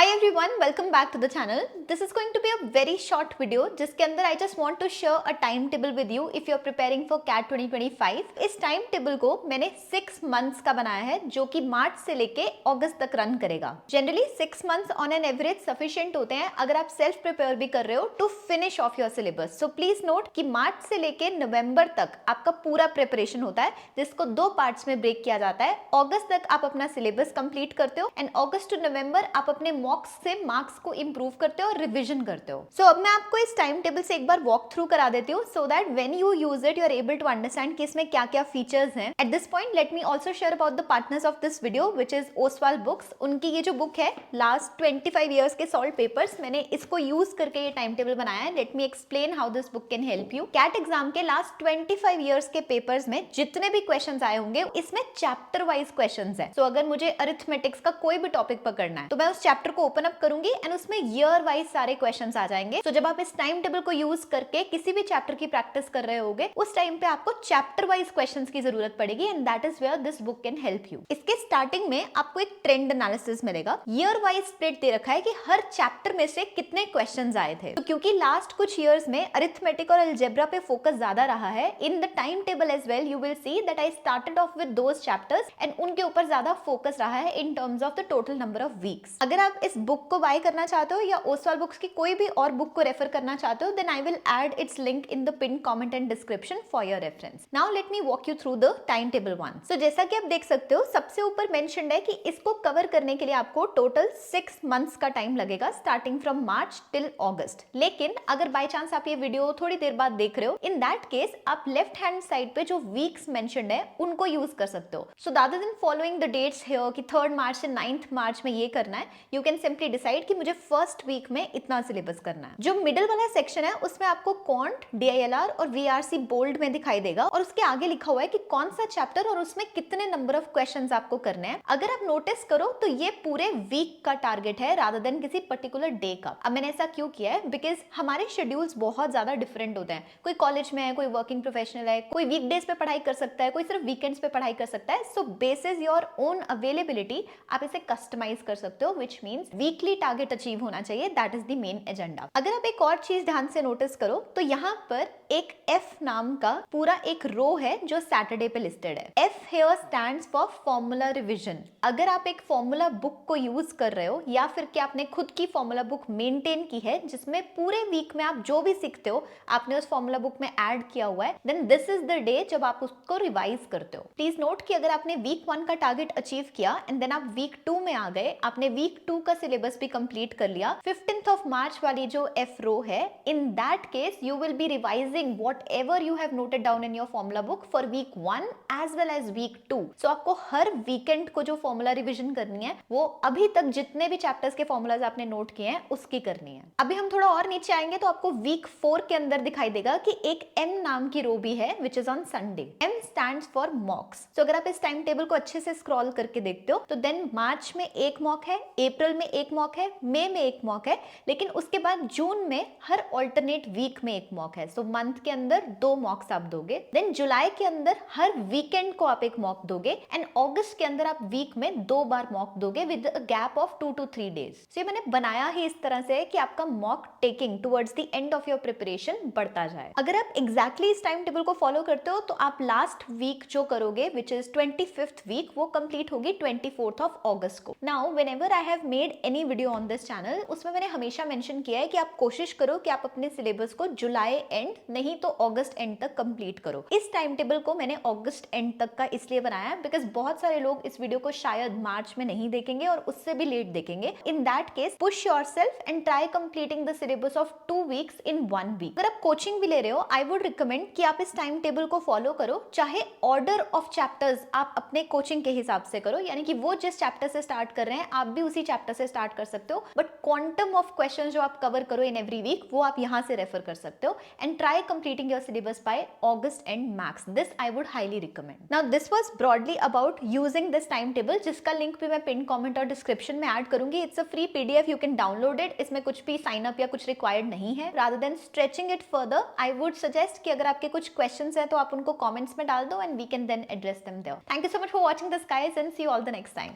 Hi everyone, welcome back to the channel. This is going to be a very short video जिसके अंदर I just want to share a timetable with you if you are preparing for CAT 2025. इस time table को मैंने 6 months का बनाया है जो कि मार्च से लेके अगस्त तक रन करेगा. Generally 6 months on an average sufficient होते हैं अगर आप सेल्फ प्रिपेयर भी कर रहे हो to finish off your syllabus. So please note कि मार्च से लेके नवंबर तक आपका पूरा प्रिपरेशन होता है जिसको 2 पार्ट्स में ब्रेक किया जाता है. अगस्त तक आप अपना सिलेबस कंप्लीट करते हो एंड अगस्त टू नवंबर आप अपने मॉक्स से मार्क्स को इंप्रूव करते हो और रिवीजन करते हो. सो अब मैं आपको इस टाइम टेबल से एक बार वॉक थ्रू करा देती हूँ so that when you use it you are able to understand कि इसमें क्या क्या फीचर्स हैं. At this point let me also share about the partners of this video which is Oswal books. उनकी ये जो बुक है लास्ट 25 ईयर्स के सॉल्व पेपर्स, मैंने इसको यूज करके ये टाइम टेबल बनाया है. Let me explain how this book can help you. CAT exam के लास्ट 25 ईयर्स के पेपर्स में जितने भी क्वेश्चंस आए होंगे इसमें चैप्टर वाइज क्वेश्चंस है. सो अगर मुझे अरिथमेटिक्स का कोई भी टॉपिक पकड़ना है तो मैं उस चैप्टर को ओपन अप करूंगी एंड उसमें ईयर वाइज सारे क्वेश्चंस आ जाएंगे. तो जब आप इस टाइम टेबल को यूज करके किसी भी चैप्टर की प्रैक्टिस कर रहे होगे उस टाइम पे आपको चैप्टर वाइज क्वेश्चंस की जरूरत पड़ेगी and that is where this book can help you. इसके स्टार्टिंग में आपको एक ट्रेंड एनालिसिस मिलेगा. ईयर वाइज स्प्लिट दे रखा है कि हर चैप्टर में से कितने क्वेश्चंस आए थे. तो क्योंकि लास्ट कुछ ईयर्स में अरिथमेटिक और अलजेब्रा पे फोकस ज्यादा रहा है in the time table as well you will see that I started off with those chapters and उनके ऊपर ज्यादा फोकस रहा है in terms of the total number of weeks. अगर आप इस बुक को बाय करना चाहते हो या ओसवाल बुक्स की कोई भी और बुक को रेफर करना चाहते हो then I will add its link in the pin comment and description for your reference. Now let me walk you through the time table one. So जैसा कि आप देख सकते हो सबसे ऊपर मेंशन्ड है कि इसको कवर करने के लिए आपको टोटल 6 मंथ्स का टाइम लगेगा starting from March till August. लेकिन अगर बाय चांस आप ये वीडियो थोड़ी देर बाद देख रहे हो इन दैट केस आप लेफ्ट हैंड साइड पे जो वीक्स मेंशन्ड है उनको यूज कर सकते हो. So rather than following the dates here कि 3rd मार्च से 9th मार्च में ये करना है, यू कैन सिंपली डिसाइड कि मुझे फर्स्ट वीक में इतना सिलेबस करना है. जो मिडिल वाला सेक्शन है उसमें आपको क्वांट, डीआईएलआर और वीआरसी बोल्ड में दिखाई देगा और उसके आगे लिखा हुआ है कि कौन सा चैप्टर और उसमें कितने नंबर ऑफ क्वेश्चंस आपको करने हैं. अगर आप नोटिस करो तो ये पूरे वीक का टारगेट है रादर देन किसी पर्टिकुलर डे का. अब मैंने ऐसा क्यों किया है बिकॉज हमारे शेड्यूल्स बहुत ज्यादा डिफरेंट होते हैं. कोई कॉलेज में है, कोई वर्किंग प्रोफेशनल है, कोई वीकडेज पे पढ़ाई कर सकता है, कोई सिर्फ वीकेंड्स पे पढ़ाई कर सकता है. सो बेसिस योर ओन अवेलेबिलिटी आप इसे कस्टमाइज कर सकते हो which means weekly target achieve होना चाहिए. That is the main agenda. अगर आप एक और चीज ध्यान से नोटिस करो तो यहाँ पर एक एफ नाम का पूरा एक रो है जो सैटरडे पे लिस्टेड है. F here stands for formula revision. अगर आप एक फॉर्मूला बुक को यूज कर रहे हो या फिर कि आपने खुद की फॉर्मूला बुक मेंटेन की है जिसमें पूरे वीक में आप जो भी सीखते हो आपने उस फॉर्मूला बुक में ऐड किया हुआ है, then this is the day जब आप उसको रिवाइज करते हो. प्लीज नोट कि अगर आपने वीक 1 का टारगेट अचीव किया एंड देन आप वीक 2 में आ गए, आपने वीक 2 का सिलेबस भी कंप्लीट कर लिया, 15th ऑफ मार्च वाली जो एफ रो है, इन that case you will be revising whatever you have noted down in your formula book for week 1 as well as week 2. So आपको हर वीकेंड को जो फॉर्मूला रिवीजन करनी है वो अभी तक जितने भी चैप्टर्स के फॉर्मूलाज आपने नोट किए हैं उसकी करनी है. अभी हम थोड़ा और नीचे आएंगे तो आपको वीक 4 के अंदर दिखाई देगा कि एक एम नाम की रो भी है which is on Sunday. M stands for mocks. तो अगर आप इस टाइम टेबल को अच्छे से स्क्रॉल करके देखते हो तो देन मार्च में एक मॉक है, अप्रैल में एक मॉक है, मई में एक मॉक है, लेकिन उसके बाद जून में हर ऑल्टरनेट वीक में एक मॉक है. सो मंथ के अंदर 2 मॉक्स आप दोगे. देन जुलाई के अंदर हर वीकेंड को आप एक मॉक दोगे एंड अगस्त के अंदर आप वीक में 2 बार मॉक दोगे with a gap of 2 to 3 days. So ये मैंने बनाया ही इस तरह से कि आपका mock taking towards the end of your preparation बढ़ता जाए. अगर आप एग्जैक्टली इस टाइम टेबल को फॉलो करते हो तो आप लास्ट वीक जो करोगे विच इज 25th वीक वो कंप्लीट होगी 24th ऑफ अगस्त को. Now whenever I have made any video on this channel उसमें मैंने हमेशा मेंशन किया है कि आप कोशिश करो कि आप अपने सिलेबस को जुलाई एंड नहीं तो अगस्त एंड तक कंप्लीट करो. इस टाइम टेबल को मैंने अगस्त एंड तक का इसलिए बनाया है बिकॉज बहुत सारे लोग इस वीडियो को शायद मार्च में नहीं देखेंगे और उससे भी लेट देखेंगे. In that case push yourself and try completing the syllabus of 2 weeks in 1 week. अगर आप कोचिंग भी ले रहे हो आई वुड रिकमेंड कि आप इस टाइम टेबल को फॉलो करो. चाहे ऑर्डर ऑफ चैप्टर्स आप अपने कोचिंग के हिसाब से करो, यानी कि वो जिस चैप्टर से स्टार्ट कर रहे हैं आप भी उसी चैप्टर से स्टार्ट कर सकते हो, बट क्वांटम ऑफ क्वेश्चन जो आप कवर करो इन एवरी वीक वो आप यहाँ से रेफर कर सकते हो and try completing your syllabus by August and max. This I would highly recommend. Now this was broadly about using this timetable जिसका लिंक भी मैं पिन कमेंट और डिस्क्रिप्शन में ऐड करूंगी. It's a free PDF, you can download it. इसमें कुछ भी sign up या कुछ रिक्वायर्ड नहीं है. Rather than stretching it further I would suggest कि अगर आपके कुछ क्वेश्चंस हैं तो आप उनको कमेंट्स में डाल दो and we can then address them there. Thank you so much for watching this guys and see you all the next time.